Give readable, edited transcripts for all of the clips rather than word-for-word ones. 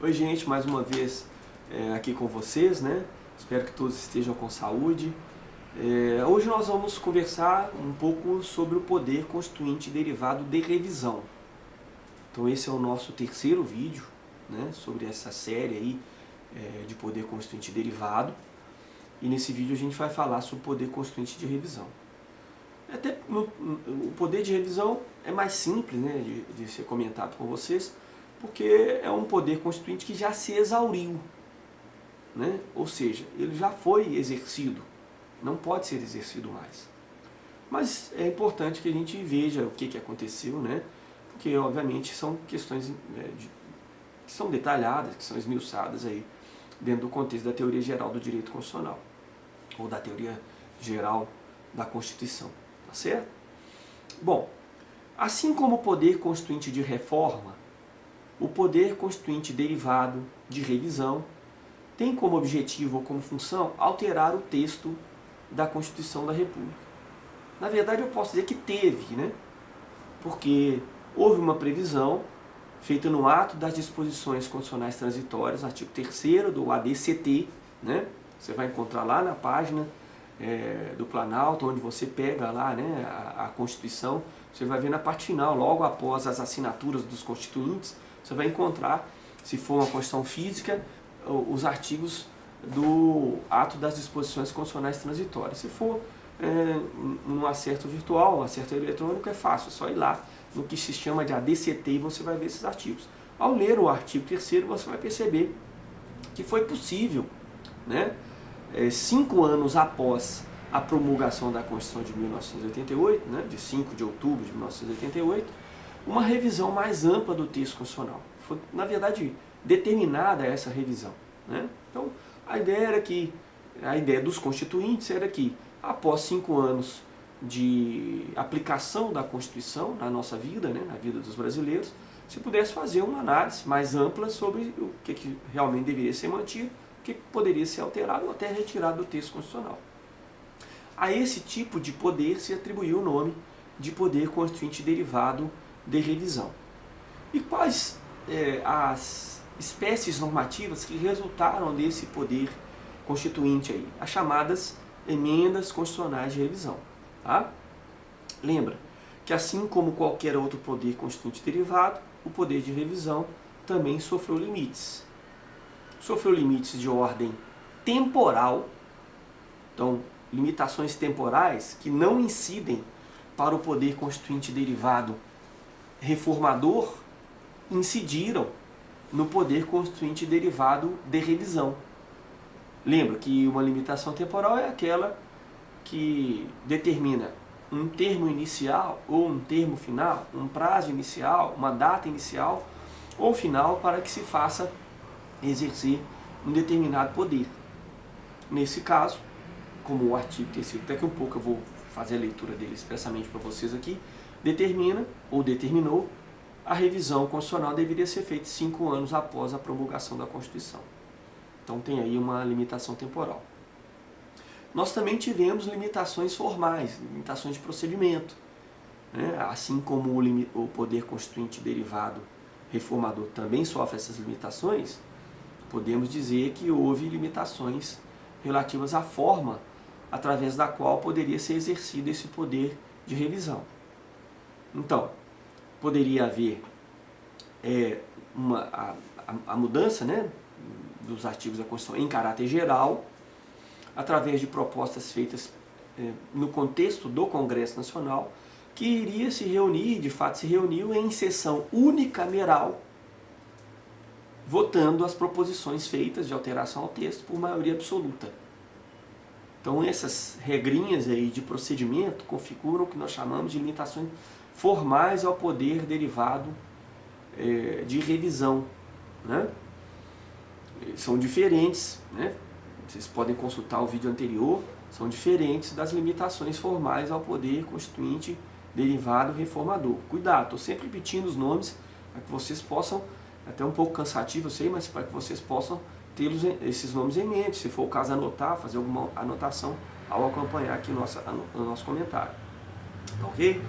Oi gente, mais uma vez aqui com vocês, né? Espero que todos estejam com saúde. Hoje nós vamos conversar um pouco sobre o poder constituinte derivado de revisão. Então esse é o nosso terceiro vídeo, né, sobre essa série aí de poder constituinte derivado. E nesse vídeo a gente vai falar sobre o poder constituinte de revisão. O poder de revisão é mais simples, né, de ser comentado com vocês, porque é um poder constituinte que já se exauriu, né? Ou seja, ele já foi exercido, não pode ser exercido mais. Mas é importante que a gente veja o que aconteceu, né? Porque obviamente são questões que são detalhadas, que são esmiuçadas aí dentro do contexto da teoria geral do direito constitucional, ou da teoria geral da Constituição, tá certo? Bom, assim como o poder constituinte de reforma, o poder constituinte derivado de revisão tem como objetivo ou como função alterar o texto da Constituição da República. Na verdade eu posso dizer que teve, né? Porque houve uma previsão feita no ato das disposições constitucionais transitórias, artigo 3º do ADCT, né? Você vai encontrar lá na página do Planalto, onde você pega lá, né, a Constituição, você vai ver na parte final, logo após as assinaturas dos constituintes, você vai encontrar, se for uma Constituição física, os artigos do ato das disposições constitucionais transitórias. Se for um acerto virtual, um acerto eletrônico, é fácil, é só ir lá no que se chama de ADCT e você vai ver esses artigos. Ao ler o artigo 3º, você vai perceber que foi possível, né, 5 anos após a promulgação da Constituição de 1988, né, de 5 de outubro de 1988, uma revisão mais ampla do texto constitucional. Foi, na verdade, determinada essa revisão, né? Então, a ideia dos constituintes era que, após 5 anos de aplicação da Constituição na nossa vida, né, na vida dos brasileiros, se pudesse fazer uma análise mais ampla sobre o que realmente deveria ser mantido, o que poderia ser alterado ou até retirado do texto constitucional. A esse tipo de poder se atribuiu o nome de poder constituinte derivado de revisão. E quais as espécies normativas que resultaram desse poder constituinte aí? As chamadas emendas constitucionais de revisão. Tá? Lembra que assim como qualquer outro poder constituinte derivado, o poder de revisão também sofreu limites. Sofreu limites de ordem temporal, então limitações temporais que não incidem para o poder constituinte derivado reformador, incidiram no poder constituinte derivado de revisão. Lembra que uma limitação temporal é aquela que determina um termo inicial ou um termo final, um prazo inicial, uma data inicial ou final para que se faça exercer um determinado poder. Nesse caso, como o artigo 3º, daqui a um pouco eu vou fazer a leitura dele expressamente para vocês aqui, determina ou determinou a revisão constitucional deveria ser feita 5 anos após a promulgação da Constituição. Então tem aí uma limitação temporal. Nós também tivemos limitações formais, limitações de procedimento, né? Assim como o poder constituinte derivado reformador também sofre essas limitações, podemos dizer que houve limitações relativas à forma através da qual poderia ser exercido esse poder de revisão. Então, poderia haver a mudança, né, dos artigos da Constituição em caráter geral, através de propostas feitas no contexto do Congresso Nacional, que iria se reunir, de fato se reuniu em sessão unicameral, votando as proposições feitas de alteração ao texto por maioria absoluta. Então essas regrinhas aí de procedimento configuram o que nós chamamos de limitações formais ao poder derivado de revisão, né? São diferentes, né? Vocês podem consultar o vídeo anterior, são diferentes das limitações formais ao poder constituinte derivado reformador. Cuidado, estou sempre repetindo os nomes para que vocês possam, até um pouco cansativo eu sei, mas para que vocês possam ter esses nomes em mente, se for o caso anotar, fazer alguma anotação ao acompanhar aqui o nosso comentário. Ok?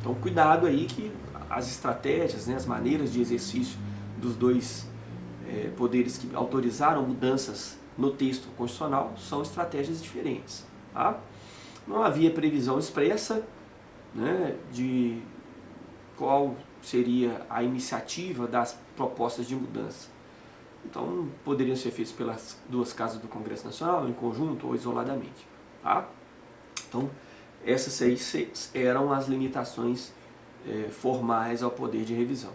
Então cuidado aí que as estratégias, né, as maneiras de exercício dos dois poderes que autorizaram mudanças no texto constitucional são estratégias diferentes. Tá? Não havia previsão expressa, né, de qual seria a iniciativa das propostas de mudança. Então, poderiam ser feitos pelas duas casas do Congresso Nacional, em conjunto ou isoladamente. Tá? Então, essas aí eram as limitações formais ao poder de revisão.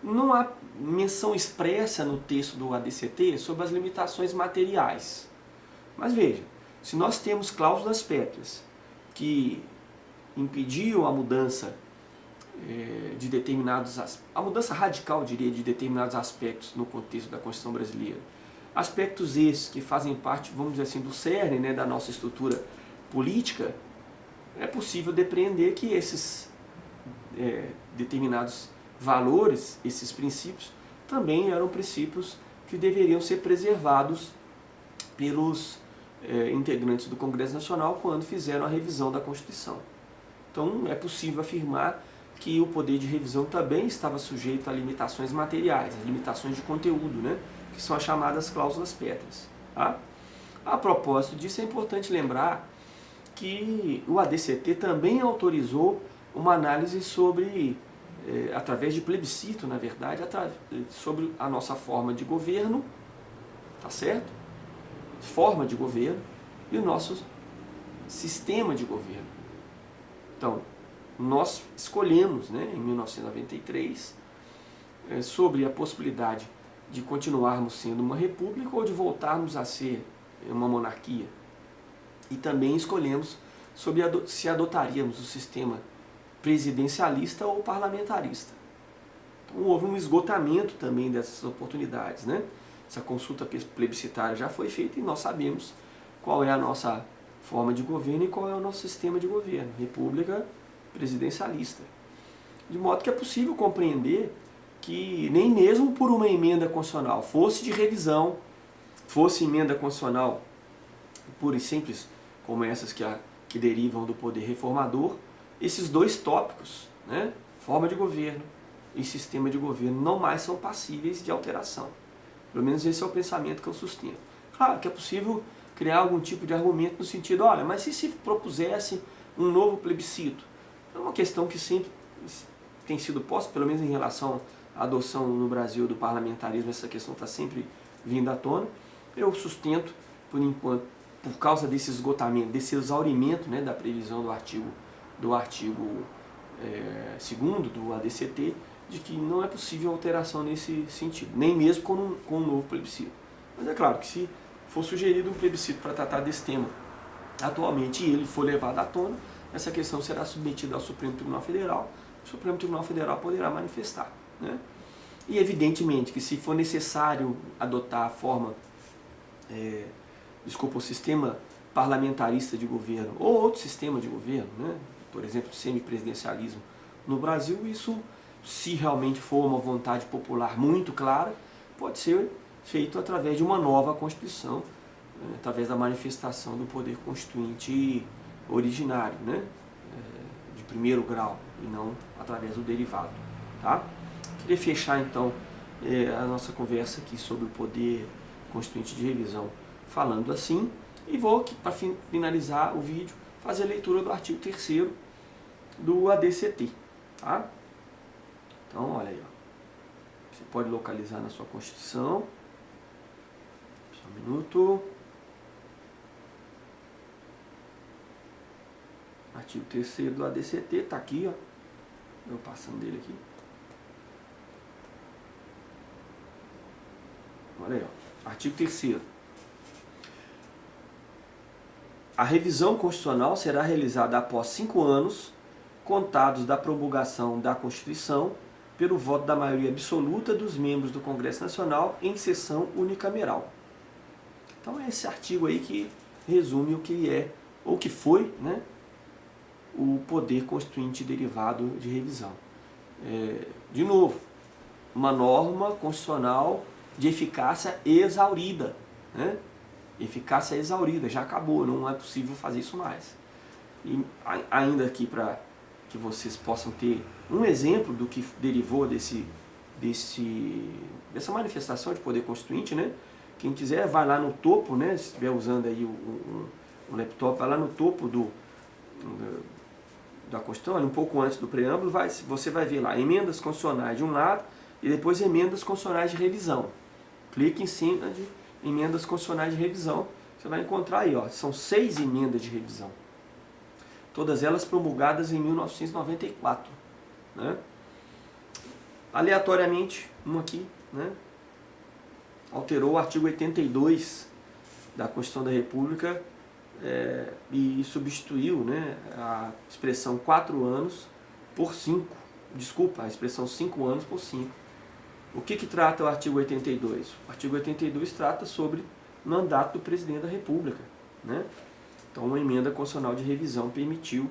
Não há menção expressa no texto do ADCT sobre as limitações materiais. Mas veja, se nós temos cláusulas pétreas que impediam a mudança de determinados, a mudança radical, diria, de determinados aspectos no contexto da Constituição brasileira, aspectos esses que fazem parte, vamos dizer assim, do cerne, né, da nossa estrutura política, é possível depreender que esses determinados valores, esses princípios, também eram princípios que deveriam ser preservados pelos integrantes do Congresso Nacional quando fizeram a revisão da Constituição. Então é possível afirmar que o poder de revisão também estava sujeito a limitações materiais, a limitações de conteúdo, né, que são as chamadas cláusulas pétreas. Tá? A propósito disso, é importante lembrar que o ADCT também autorizou uma análise sobre, através de plebiscito, na verdade, sobre a nossa forma de governo, tá certo? Forma de governo e o nosso sistema de governo. Então, nós escolhemos, né, em 1993, sobre a possibilidade de continuarmos sendo uma república ou de voltarmos a ser uma monarquia. E também escolhemos sobre se adotaríamos o sistema presidencialista ou parlamentarista. Então houve um esgotamento também dessas oportunidades, né? Essa consulta plebiscitária já foi feita e nós sabemos qual é a nossa forma de governo e qual é o nosso sistema de governo, república presidencialista. De modo que é possível compreender que nem mesmo por uma emenda constitucional, fosse de revisão, fosse emenda constitucional pura e simples, como essas que derivam do poder reformador, esses dois tópicos, né, forma de governo e sistema de governo, não mais são passíveis de alteração. Pelo menos esse é o pensamento que eu sustento. Claro que é possível criar algum tipo de argumento no sentido, olha, mas e se propusesse um novo plebiscito? É uma questão que sempre tem sido posta, pelo menos em relação à adoção no Brasil do parlamentarismo, essa questão está sempre vindo à tona. Eu sustento, por enquanto, por causa desse esgotamento, desse exaurimento, né, da previsão do artigo 2º do ADCT, de que não é possível alteração nesse sentido, nem mesmo com um novo plebiscito. Mas é claro que se for sugerido um plebiscito para tratar desse tema atualmente e ele for levado à tona, essa questão será submetida ao Supremo Tribunal Federal, o Supremo Tribunal Federal poderá manifestar. Né? E evidentemente que se for necessário adotar a forma, o sistema parlamentarista de governo ou outro sistema de governo, né? Por exemplo, semipresidencialismo no Brasil, isso, se realmente for uma vontade popular muito clara, pode ser feito através de uma nova Constituição, através da manifestação do poder constituinte originário, né? De primeiro grau, e não através do derivado. Tá? Queria fechar então a nossa conversa aqui sobre o poder constituinte de revisão falando assim, e vou, para finalizar o vídeo, fazer a leitura do artigo 3º do ADCT. Tá? Então, olha aí, ó. Você pode localizar na sua Constituição. Só um minuto. Artigo 3º do ADCT, está aqui, ó. Eu passando dele aqui. Olha aí, ó. Artigo 3º. A revisão constitucional será realizada após 5 anos, contados da promulgação da Constituição, pelo voto da maioria absoluta dos membros do Congresso Nacional em sessão unicameral. Então é esse artigo aí que resume o que é, ou que foi, né, o poder constituinte derivado de revisão. De novo, uma norma constitucional de eficácia exaurida, né? Eficácia exaurida, já acabou, não é possível fazer isso mais. E ainda aqui para que vocês possam ter um exemplo do que derivou desse dessa manifestação de poder constituinte, né? Quem quiser, vai lá no topo, né? Se estiver usando aí um laptop, vai lá no topo da Constituição, um pouco antes do preâmbulo, você vai ver lá emendas constitucionais de um lado e depois emendas constitucionais de revisão. Clique em cima de emendas constitucionais de revisão, você vai encontrar aí, ó, são 6 emendas de revisão. Todas elas promulgadas em 1994. Né? Aleatoriamente, uma aqui, né? Alterou o artigo 82 da Constituição da República e substituiu, né, a expressão 4 anos por 5. Desculpa, a expressão 5 anos por 5. O que trata o artigo 82? O artigo 82 trata sobre o mandato do presidente da República. Né? Então, uma emenda constitucional de revisão permitiu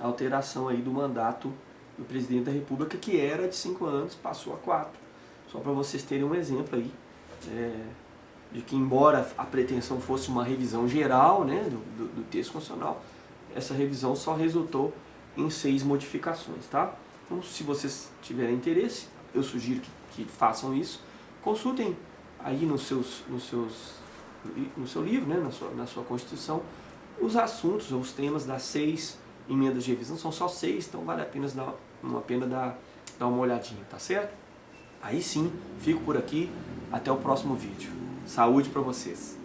a alteração aí do mandato do presidente da República, que era de 5 anos, passou a 4. Só para vocês terem um exemplo aí, de que embora a pretensão fosse uma revisão geral, né, do texto constitucional, essa revisão só resultou em 6 modificações. Tá? Então, se vocês tiverem interesse, eu sugiro que façam isso. Consultem aí no seu livro, né, na sua Constituição, os assuntos ou os temas das 6 emendas de revisão. São só 6, então vale a pena dar uma olhadinha, tá certo? Aí sim, fico por aqui. Até o próximo vídeo. Saúde para vocês!